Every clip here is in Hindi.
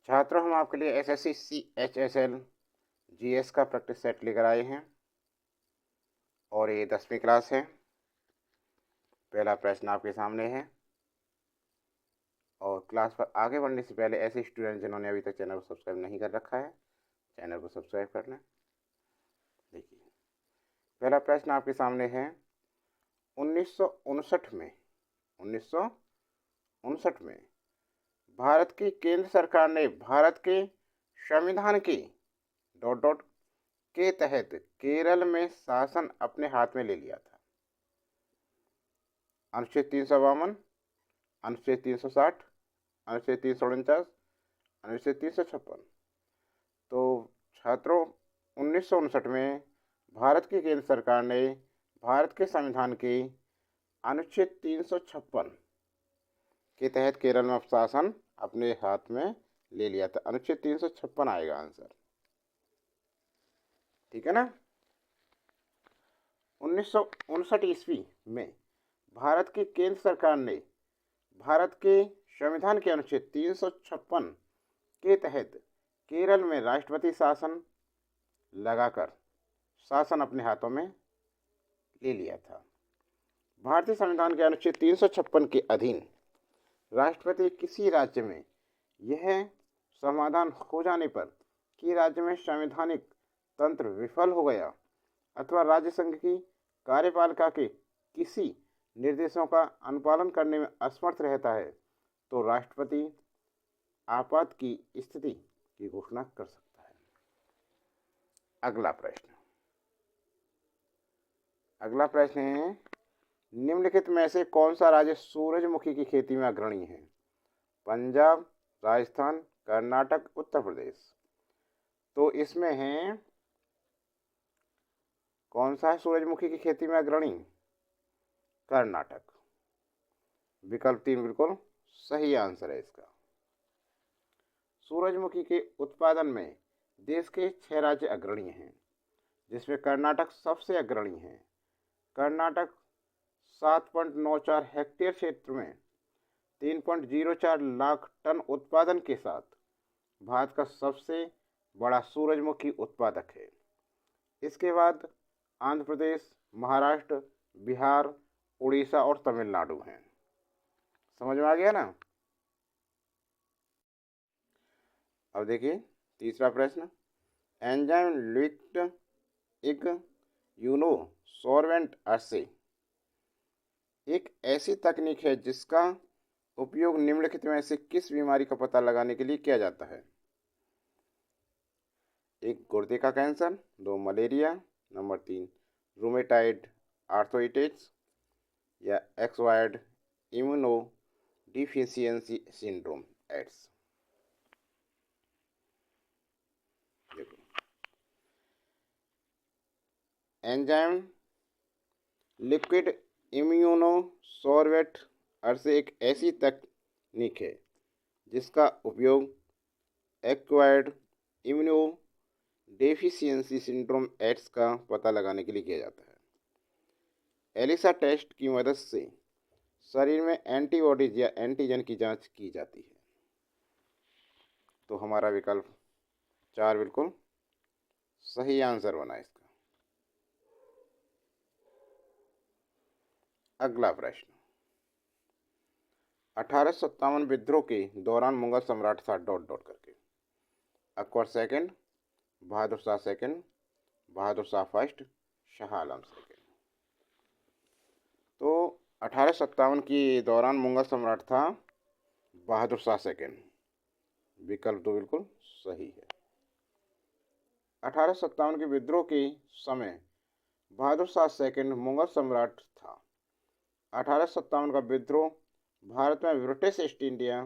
छात्रों, हम आपके लिए एसएससी CHSL GS का प्रैक्टिस सेट लेकर आए हैं और ये 10वीं क्लास है। पहला प्रश्न आपके सामने है। और क्लास पर आगे बढ़ने से पहले ऐसे स्टूडेंट जिन्होंने अभी तक चैनल को सब्सक्राइब नहीं कर रखा है, चैनल को सब्सक्राइब कर लें। देखिए, पहला प्रश्न आपके सामने है। 1959 में भारत की केंद्र सरकार ने भारत के संविधान की ... के तहत केरल में शासन अपने हाथ में ले लिया था। अनुच्छेद 352, अनुच्छेद 360, अनुच्छेद 349, अनुच्छेद 356। तो छात्रों, 1959 में भारत की केंद्र सरकार ने भारत के संविधान के अनुच्छेद 356 के तहत केरल में शासन अपने हाथ में ले लिया था। अनुच्छेद 356 आएगा आंसर, ठीक है ना। 1959 ईस्वी में भारत की केंद्र सरकार ने भारत के संविधान के अनुच्छेद 356 के तहत केरल में राष्ट्रपति शासन लगाकर शासन अपने हाथों में ले लिया था। भारतीय संविधान के अनुच्छेद 356 के अधीन राष्ट्रपति किसी राज्य में यह समाधान हो जाने पर कि राज्य में संवैधानिक तंत्र विफल हो गया अथवा राज्य संघ की कार्यपालिका के किसी निर्देशों का अनुपालन करने में असमर्थ रहता है, तो राष्ट्रपति आपात की स्थिति की घोषणा कर सकता है। अगला प्रश्न है, निम्नलिखित में से कौन सा राज्य सूरजमुखी की खेती में अग्रणी है? पंजाब, राजस्थान, कर्नाटक, उत्तर प्रदेश। तो इसमें है, कौन सा है सूरजमुखी की खेती में अग्रणी? कर्नाटक। विकल्प 3 बिल्कुल सही आंसर है इसका। सूरजमुखी के उत्पादन में देश के 6 राज्य अग्रणी हैं, जिसमें कर्नाटक सबसे अग्रणी है। कर्नाटक 7.94 हेक्टेयर क्षेत्र में 3.04 लाख टन उत्पादन के साथ भारत का सबसे बड़ा सूरजमुखी उत्पादक है। इसके बाद आंध्र प्रदेश, महाराष्ट्र, बिहार, उड़ीसा और तमिलनाडु हैं। समझ में आ गया ना। अब देखिए तीसरा प्रश्न, एंजाइम लिक्विड इम्यूनोसॉर्बेंट से एक ऐसी तकनीक है जिसका उपयोग निम्नलिखित में से किस बीमारी का पता लगाने के लिए किया जाता है? 1 गुर्दे का cancer, 2 malaria, number 3 rheumatoid arthritis या acquired immunodeficiency syndrome AIDS. Enzyme liquid immunosorbent से एक ऐसी तकनीक है जिसका उपयोग acquired immunodeficiency syndrome AIDS का पता लगाने के लिए किया जाता है। एलिसा टेस्ट की मदद से शरीर में एंटीबॉडीज या एंटीजन की जांच की जाती है। तो हमारा विकल्प 4 बिल्कुल सही आंसर बना इसका। अगला प्रश्न, 1857 विद्रोह के दौरान मुगल सम्राट था ... करके। Akbar second, Bahadur Shah second, Bahadur Shah first, Shah Alam second. तो 1857 के दौरान मुगल सम्राट था बहादुर शाह सेकंड। विकल्प 2 बिल्कुल सही है। 1857 के विद्रोह के समय बहादुर शाह सेकंड मुगल सम्राट था। 1857 का विद्रोह भारत में ब्रिटिश ईस्ट इंडिया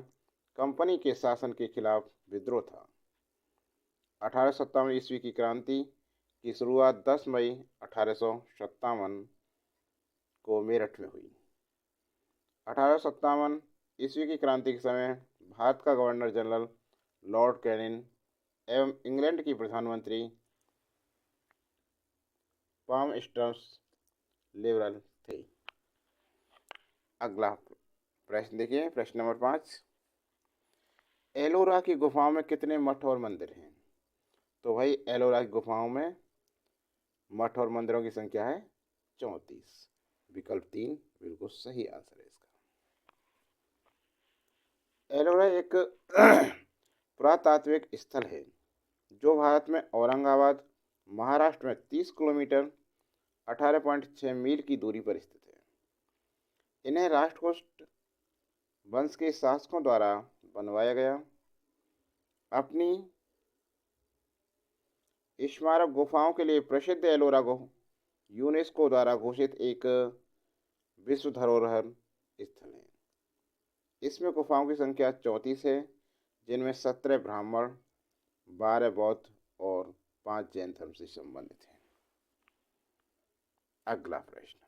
कंपनी के शासन के खिलाफ विद्रोह था। 1857 ईस्वी की क्रांति की शुरुआत 10 मई 1857 को मेरठ में हुई। 1857 ईस्वी की क्रांति के समय भारत का गवर्नर जनरल लॉर्ड कैनिंग एवं इंग्लैंड की प्रधानमंत्री पाम स्टर्न्स लिबरल थे। अगला प्रश्न देखिए, प्रश्न नंबर 5, एलोरा की गुफाओं में कितने मठ और मंदिर हैं? तो भाई एलोरा की गुफाओं में मठ और मंदिरों की संख्या है 34। विकल्प 3 बिल्कुल सही आंसर है इसका। एलोरा एक पुरातात्विक स्थल है जो भारत में औरंगाबाद, महाराष्ट्र में 30 किलोमीटर 18.6 मील की दूरी पर स्थित है। इन्हें राष्ट्रकूट वंश के शासकों द्वारा बनवाया गया। अपनी स्मारक गुफाओं के लिए प्रसिद्ध एलोरा यूनेस्को द्वारा घोषित एक विश्व धरोहर स्थल है। इसमें गुफाओं की संख्या 34 है, जिनमें 17 ब्राह्मण, 12 बौद्ध और 5 जैन धर्म से संबंधित हैं। अगला प्रश्न,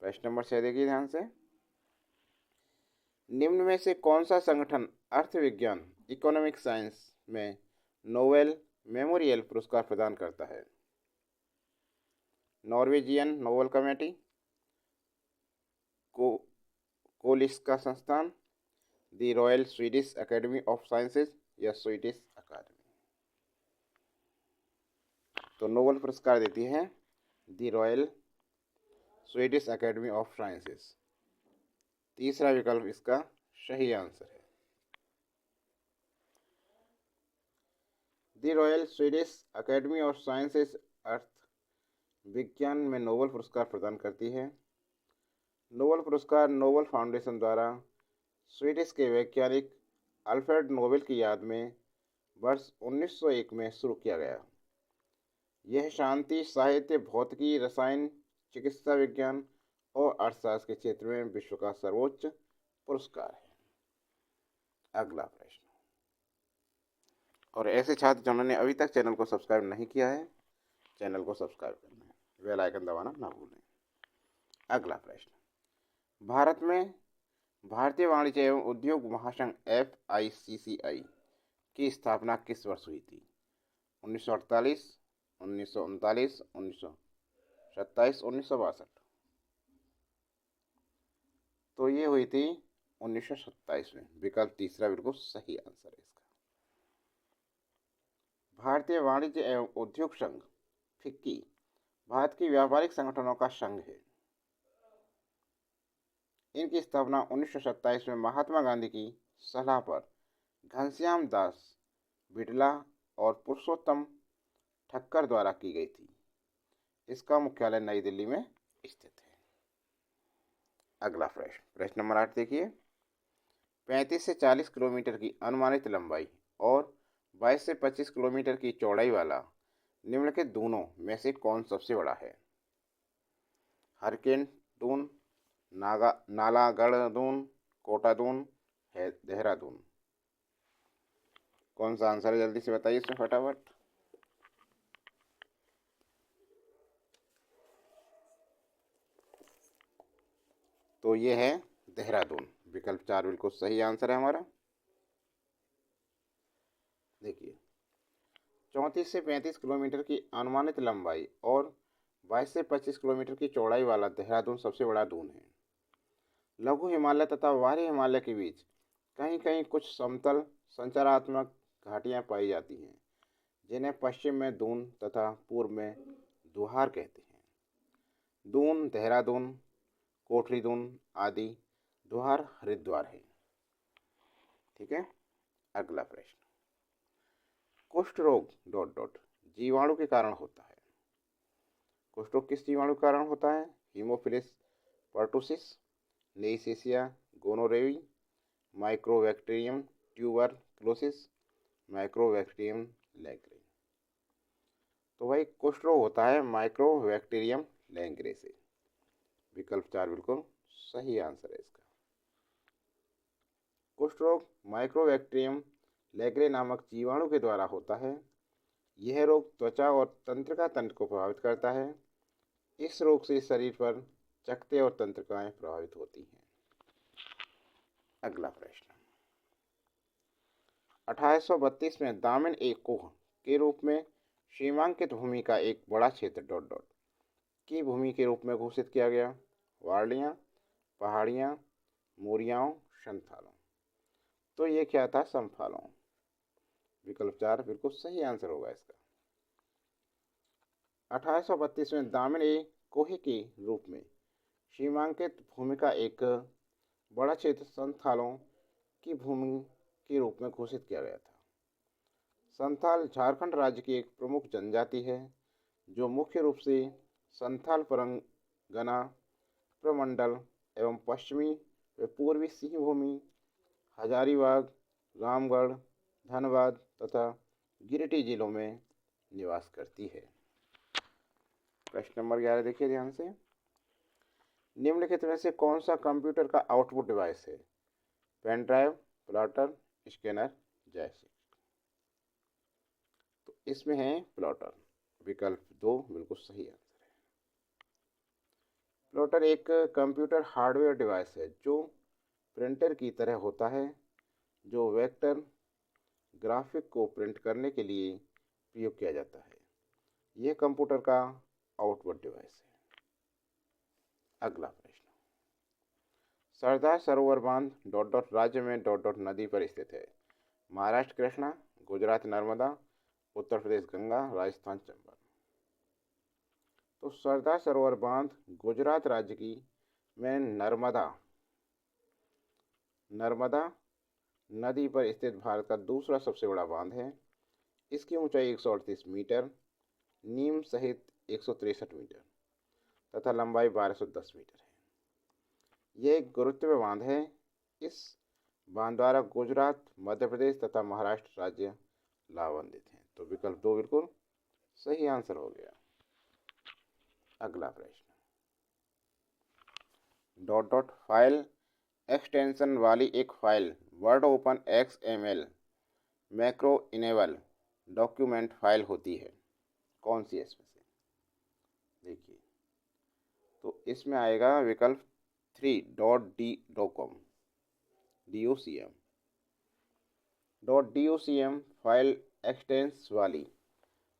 प्रश्न नंबर 6 देखिए ध्यान से। निम्न में से कौन सा संगठन अर्थविज्ञान इकोनॉमिक साइंस में नोबेल मेमोरियल पुरस्कार प्रदान करता है? नॉर्वेजियन नोबेल कमेटी, कोलिस्का संस्थान, the Royal Swedish Academy of Sciences या स्वीडिश अकादमी। तो नोबेल पुरस्कार देती है the Royal Swedish Academy of Sciences. तीसरा विकल्प इसका सही आंसर है। The Royal Swedish Academy of Sciences अर्थ विज्ञान में नोबेल पुरस्कार प्रदान करती है। नोबेल पुरस्कार नोबेल फाउंडेशन द्वारा स्वीडिश के वैज्ञानिक अल्फ्रेड नोबेल की याद में वर्ष 1901 में शुरू किया गया। यह शांति, साहित्य, भौतिकी, रसायन, चिकित्सा विज्ञान और अर्थशास्त्र के क्षेत्र में विश्व का सर्वोच्च पुरस्कार है। अगला प्रश्न, और ऐसे छात्र जिन्होंने अभी तक चैनल को सब्सक्राइब नहीं किया है, चैनल को सब्सक्राइब करना है, बेल आइकन दबाना ना भूलें। अगला प्रश्न, भारत में भारतीय वाणिज्य एवं उद्योग महासंघ FICCI की स्थापना किस वर्ष हुई थी? 1948, 1939, 1927, 1962। तो ये हुई थी 1927 में। विकल्प तीसरा बिल्कुल सही आंसर है इसका। भारतीय वाणिज्य एवं उद्योग संघ फिक्की भारत की व्यापारिक संगठनों का संघ है। इनकी स्थापना 1927 में महात्मा गांधी की सलाह पर घनश्याम दास बिड़ला और पुरुषोत्तम ठक्कर द्वारा की गई थी। इसका मुख्यालय नई दिल्ली में स्थित है। अगला प्रश्न, प्रश्न नंबर 8 देखिए। 35 से 40 किलोमीटर की अनुमानित लंबाई और 22 से 25 किलोमीटर की चौड़ाई वाला निम्नलिखित दूनों में से कौन सबसे बड़ा है? हरकेन दून, नालागढ़ दून, कोटा दून है देहरादून। कौन सा आंसर है जल्दी से बताइए इसमें फटाफट। तो ये है देहरादून। विकल्प 4 बिल्कुल सही आंसर है हमारा। देखिए, 34 से 35 किलोमीटर की अनुमानित लंबाई और 22 से 25 किलोमीटर की चौड़ाई वाला देहरादून सबसे बड़ा दून है। लघु हिमालय तथा वार्य हिमालय के बीच कहीं कहीं कुछ समतल संरचनात्मक घाटियां पाई जाती हैं, जिन्हें पश्चिम में दून तथा पूर्व में दुहार कहते हैं। दून, देहरादून, कोठरी दून आदि दुहार हरिद्वार है। ठीक है। अगला प्रश्न, कुष्ठ रोग डॉट डॉट जीवाणु के कारण होता है। कुष्ठ रोग किस जीवाणु के कारण होता है? Haemophilus pertussis, Neisseria gonorrhoeae, Mycobacterium tuberculosis, Mycobacterium leprae. तो भाई कुष्ठ रोग होता है माइक्रोबैक्टीरियम लैंग्रे से। विकल्प 4 बिल्कुल सही आंसर है इसका। कुष्ठ रोग माइक्रोबैक्टीरियम लैंग्रे नामक जीवाणु के द्वारा होता है। यह रोग त्वचा और तंत्रिका तंत्र को प्रभावित करता है। इस रोग से शरीर पर चकत्ते और तंत्रिकाएं प्रभावित होती हैं। अगला प्रश्न, 1832 में दामिन ए कोह के रूप में सीमांकित भूमि का एक बड़ा क्षेत्र डॉट डॉट की भूमि के रूप में घोषित किया गया। वारलियाँ, पहाड़ियाँ, मोरियाओं, संथालों। तो ये क्या था? समफालों। विकल्प 4 बिल्कुल सही आंसर होगा इसका। 1832 में दामिनी कोहे के रूप में सीमांकित भूमि का एक बड़ा क्षेत्र संथालों की भूमि के रूप में घोषित किया गया था। संथाल झारखंड राज्य की एक प्रमुख जनजाति है जो मुख्य रूप से संथाल परगना प्रमंडल एवं पश्चिमी व पूर्वी सिंहभूमि, हजारीबाग, रामगढ़, धनबाद तथा गिरिडीह जिलों में निवास करती है। प्रश्न नंबर 11 देखिए ध्यान से। निम्नलिखित में से कौन सा कंप्यूटर का आउटपुट डिवाइस है? Pen drive, plotter, scanner, joystick. तो इसमें है प्लॉटर। विकल्प 2 बिल्कुल सही आंसर है। प्लॉटर एक कंप्यूटर हार्डवेयर डिवाइस है जो प्रिंटर की तरह होता है, जो वेक्टर ग्राफिक को प्रिंट करने के लिए प्रयोग किया जाता है। यह कंप्यूटर का आउटपुट डिवाइस है। अगला प्रश्न। सरदार सरोवर बांध डॉट डॉट राज्य में डॉट डॉट नदी पर स्थित है। महाराष्ट्र कृष्णा, गुजरात नर्मदा, उत्तर प्रदेश गंगा, राजस्थान चंबल। तो सरदार सरोवर बांध गुजरात राज्य की में नर्मदा नदी पर स्थित भारत का दूसरा सबसे बड़ा बांध है। इसकी ऊंचाई 138 मीटर, नीम सहित 163 मीटर तथा लंबाई 1210 मीटर है। यह एक गुरुत्वीय बांध है। इस बांध द्वारा गुजरात, मध्य प्रदेश तथा महाराष्ट्र राज्य लाभान्वित हैं। तो विकल्प 2 बिल्कुल सही आंसर हो गया। अगला प्रश्न। डॉट डॉट फाइल एक्सटेंशन वाली एक file word open XML macro enable document file होती है। कौन सी इसमें से? देखिए, तो इसमें आएगा विकल्प 3 .docm .docm फाइल एक्सटेंस वाली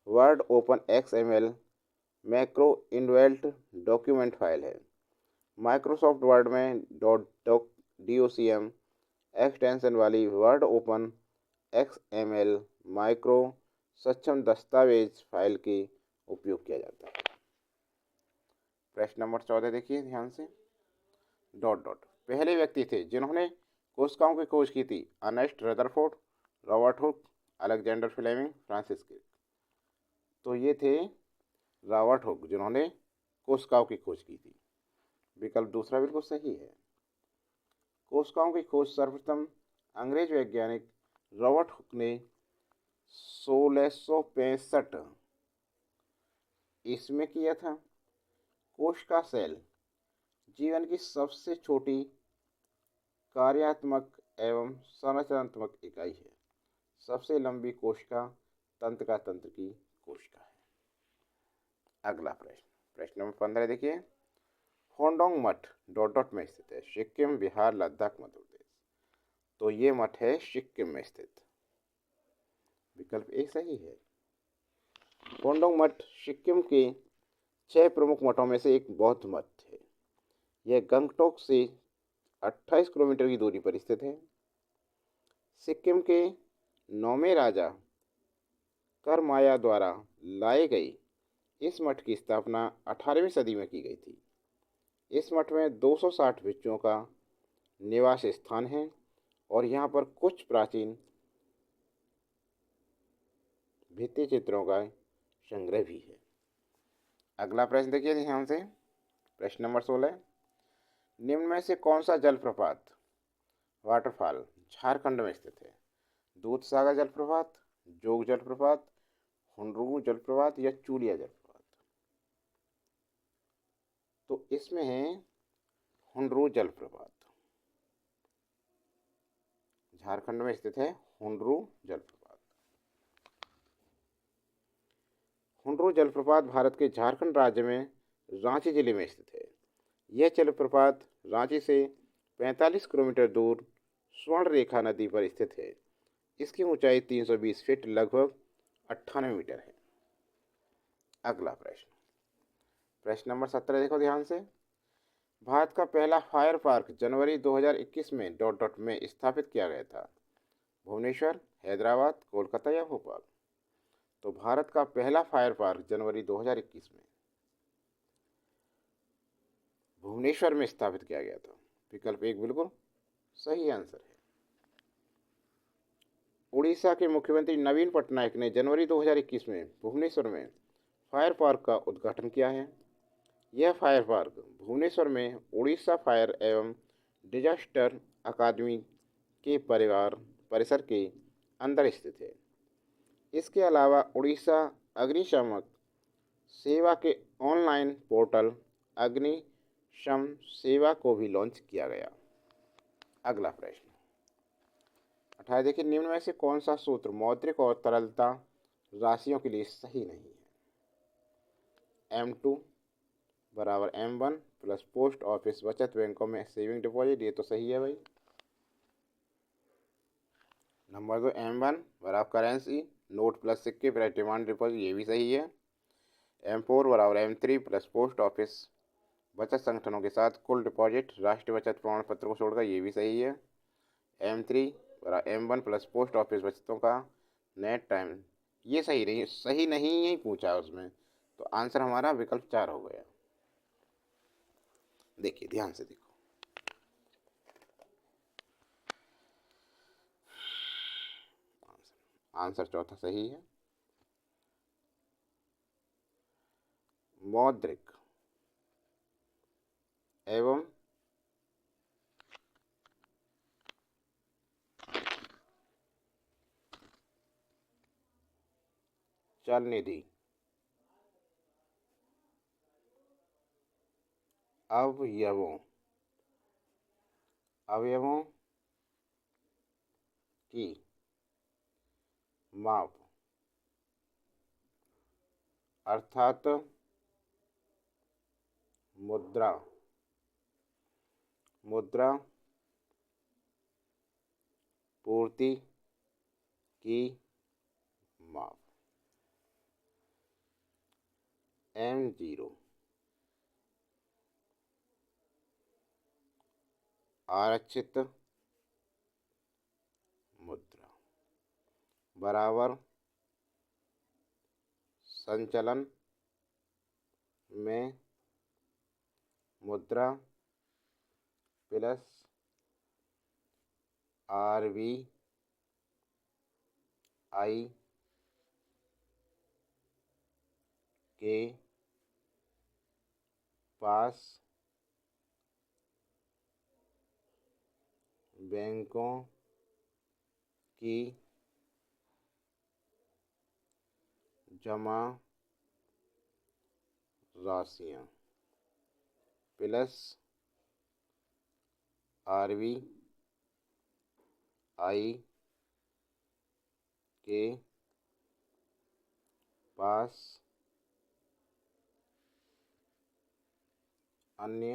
word open XML macro inbuilt document file है। माइक्रोसॉफ्ट वर्ड में .docm एक्सटेंशन वाली वर्ड ओपन XML माइक्रो सक्षम दस्तावेज फाइल के उपयोग किया जाता है। प्रश्न नंबर 14 देखिए ध्यान से। डॉट डॉट पहले व्यक्ति थे जिन्होंने कोशिकाओं की खोज की थी। Ernest Rutherford, Robert Hooke, Alexander Fleming, Francis Crick. तो ये थे रॉबर्ट हुक जिन्होंने कोशिकाओं की खोज की थी। विकल्प दूसरा बिल्कुल सही है। कोशिकाओं की खोज सर्वप्रथम अंग्रेज वैज्ञानिक रॉबर्ट हुक ने 1665 ईस्वी में किया था। कोशिका सेल जीवन की सबसे छोटी कार्यात्मक एवं संरचनात्मक इकाई है। सबसे लंबी कोशिका तंत्रिका तंत्र की कोशिका है। अगला प्रश्न। प्रश्न नंबर 15 देखिए। होंडोंग मठ डॉट डॉट में स्थित है। सिक्किम, बिहार, लद्दाख, मध्य प्रदेश। तो ये मठ है सिक्किम में स्थित। विकल्प ए सही है। होंडोंग मठ सिक्किम के 6 प्रमुख मठों में से एक बौद्ध मठ है। यह गंगटोक से 28 किलोमीटर की दूरी पर स्थित है। सिक्किम के 9वें राजा करमाया द्वारा लाई गई इस मठ की स्थापना 18वीं सदी में की गई थी। इस मठ में 260 भिक्षुओं का निवास स्थान है और यहाँ पर कुछ प्राचीन भित्ति चित्रों का संग्रह भी है। अगला प्रश्न देखिए ध्यान से। प्रश्न नंबर 16। निम्न में से कौन सा जलप्रपात वाटरफॉल झारखंड में स्थित है? दूधसागर जलप्रपात, जोग जलप्रपात, हुंडरू जलप्रपात या चूलिया जलप्रपात। तो इसमें है हुंडरू जलप्रपात। झारखंड में स्थित है हुंडरू जलप्रपात। हुंडरू जलप्रपात भारत के झारखंड राज्य में रांची जिले में स्थित है। यह जलप्रपात रांची से 45 किलोमीटर दूर स्वर्ण रेखा नदी पर स्थित है। इसकी ऊंचाई 320 फीट लगभग 98 मीटर है। अगला प्रश्न। प्रश्न नंबर 17 देखो ध्यान से। भारत का पहला फायर पार्क जनवरी 2021 में डॉट डॉट में स्थापित किया गया था। भुवनेश्वर, हैदराबाद, कोलकाता या भोपाल। तो भारत का पहला फायर पार्क जनवरी 2021 में भुवनेश्वर में स्थापित किया गया था। विकल्प एक बिल्कुल सही आंसर है। उड़ीसा के मुख्यमंत्री नवीन पटनायक ने जनवरी 2021 में भुवनेश्वर में फायर पार्क का उद्घाटन किया है। यह फायर पार्क भुवनेश्वर में उड़ीसा फायर एवं डिजास्टर अकादमी के परिसर के अंदर स्थित है। इसके अलावा उड़ीसा अग्निशामक सेवा के ऑनलाइन पोर्टल अग्निशम सेवा को भी लॉन्च किया गया। अगला प्रश्न 18 देखिए, निम्न में से कौन सा सूत्र मौद्रिक और तरलता राशियों के लिए सही नहीं है। M2 बराबर M1 प्लस पोस्ट ऑफिस बचत बैंकों में सेविंग डिपॉजिट, ये तो सही है भाई। नंबर 2 M1 बराबर करेंसी नोट प्लस सिक्के प्लस डिमांड डिपॉजिट, ये भी सही है। M4 बराबर M3 प्लस पोस्ट ऑफिस बचत संगठनों के साथ कुल डिपॉजिट राष्ट्रीय बचत प्रमाण पत्र को छोड़कर, ये भी सही है। M3 बराबर M1 प्लस पोस्ट ऑफिस बचतों का नेट टाइम, ये सही नहीं ही पूछा उसमें, तो आंसर हमारा विकल्प 4 हो गया। देखिए ध्यान से देखो, आंसर चौथा सही है। मौद्रिक एवं चल निधि अवयवों की माप अर्थात मुद्रा पूर्ति की माप M0 आरक्षित मुद्रा बराबर संचलन में मुद्रा प्लस RBI के पास बैंकों की जमा राशियां प्लस RBI के पास अन्य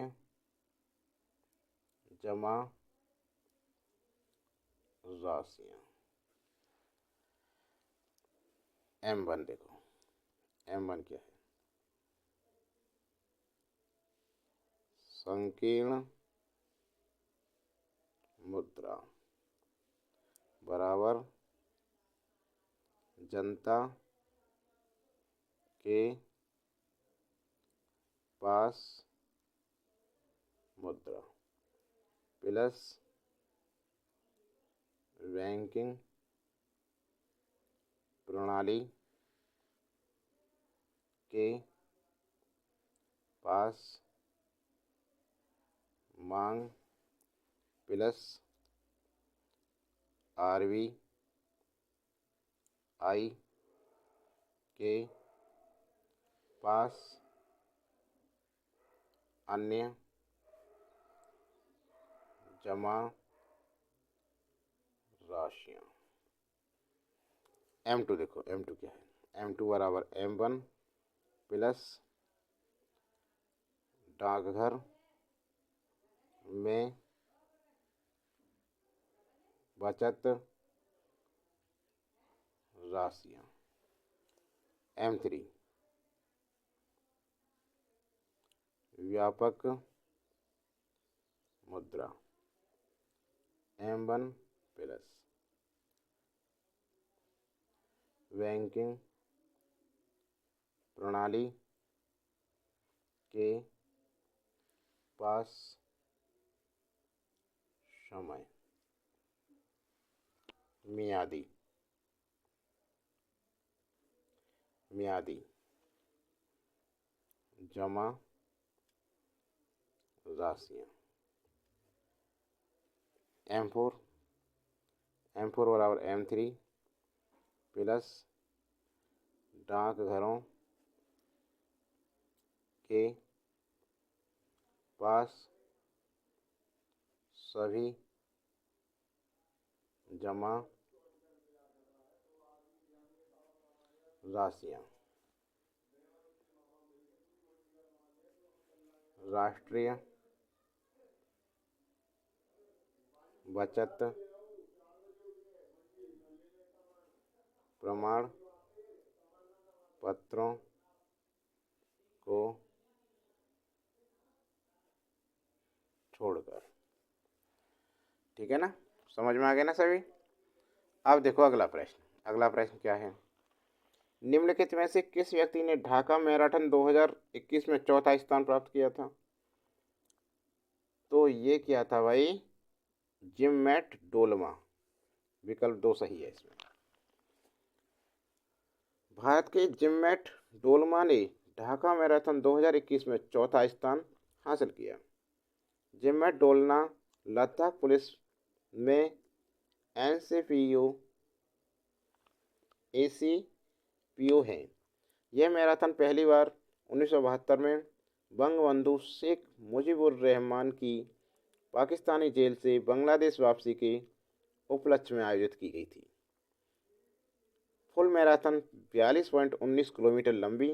जमा राशियां। M1 देखो, M1 क्या है? संकीर्ण मुद्रा बराबर जनता के पास मुद्रा प्लस बैंकिंग प्रणाली के पास मांग प्लस RBI के पास अन्य जमा राशियां। M2 देखो, M2 क्या है? M2 बराबर M1 प्लस डाकघर में बचत राशियां। M3 व्यापक मुद्रा M1 प्लस बैंकिंग प्रणाली के पास समय मियादी जमा राशियाँ। M4 बराबर M3 प्लस डाकघरों के पास सभी जमा राशियाँ। राष्ट्रीय बचत प्रमाण पत्रों को छोड़कर। ठीक है ना, समझ में आ गया ना सभी। अब देखो अगला प्रश्न क्या है। निम्नलिखित में से किस व्यक्ति ने ढाका मैराथन 2021 में चौथा स्थान प्राप्त किया था? तो ये क्या था भाई, जिमैट डोलमा। विकल्प 2 सही है इसमें। भारत के जिमैट डोलमा ने ढाका मैराथन 2021 में चौथा स्थान हासिल किया। जिमैट डोलमा लद्दाख पुलिस में ACPO है। यह मैराथन पहली बार 1972 में बंगबंधु शेख मुजीबुर रहमान की पाकिस्तानी जेल से बांग्लादेश वापसी के उपलक्ष्य में आयोजित की गई थी। फुल मैराथन 42.19 किलोमीटर लंबी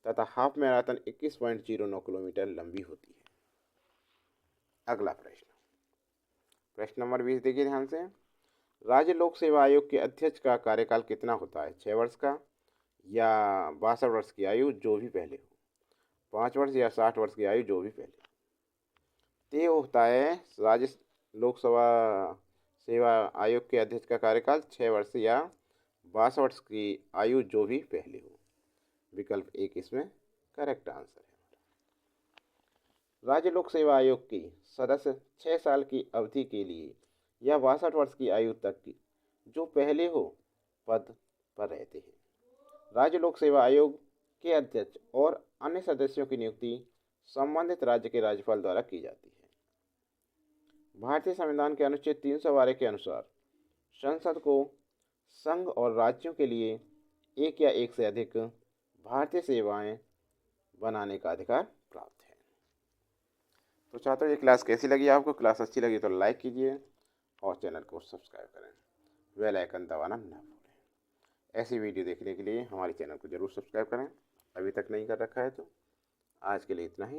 तथा हाफ मैराथन 21.09 किलोमीटर लंबी होती है। अगला प्रश्न नंबर 20 देखिए ध्यान से। राज्य लोक सेवा आयोग के अध्यक्ष का कार्यकाल कितना होता है? 6 वर्ष का या 62 वर्ष की आयु जो भी पहले हो, 5 वर्ष या 60 वर्ष की आयु जो भी पहले। तय होता है राज्य लोक सेवा आयोग के अध्यक्ष का कार्यकाल 6 वर्ष या 62 वर्ष की आयु जो भी पहले हो। विकल्प 1 इसमें करेक्ट आंसर है। राज्य लोक सेवा आयोग के सदस्य 6 साल की अवधि के लिए या 62 वर्ष की आयु तक की जो पहले हो पद पर रहते हैं। राज्य लोक सेवा आयोग के अध्यक्ष और अन्य सदस्यों की नियुक्ति संबंधित राज्य के राज्यपाल द्वारा की जाती है। भारतीय संविधान के अनुच्छेद 312 के अनुसार संसद को संघ और राज्यों के लिए एक या एक से अधिक भारतीय सेवाएं बनाने का अधिकार प्राप्त है। तो छात्रों, ये क्लास कैसी लगी आपको? क्लास अच्छी लगी तो लाइक कीजिए और चैनल को सब्सक्राइब करें, बेल आइकन दबाना ना भूलें। ऐसी वीडियो देखने के लिए हमारे चैनल को ज़रूर सब्सक्राइब करें, अभी तक नहीं कर रखा है तो। आज के लिए इतना ही।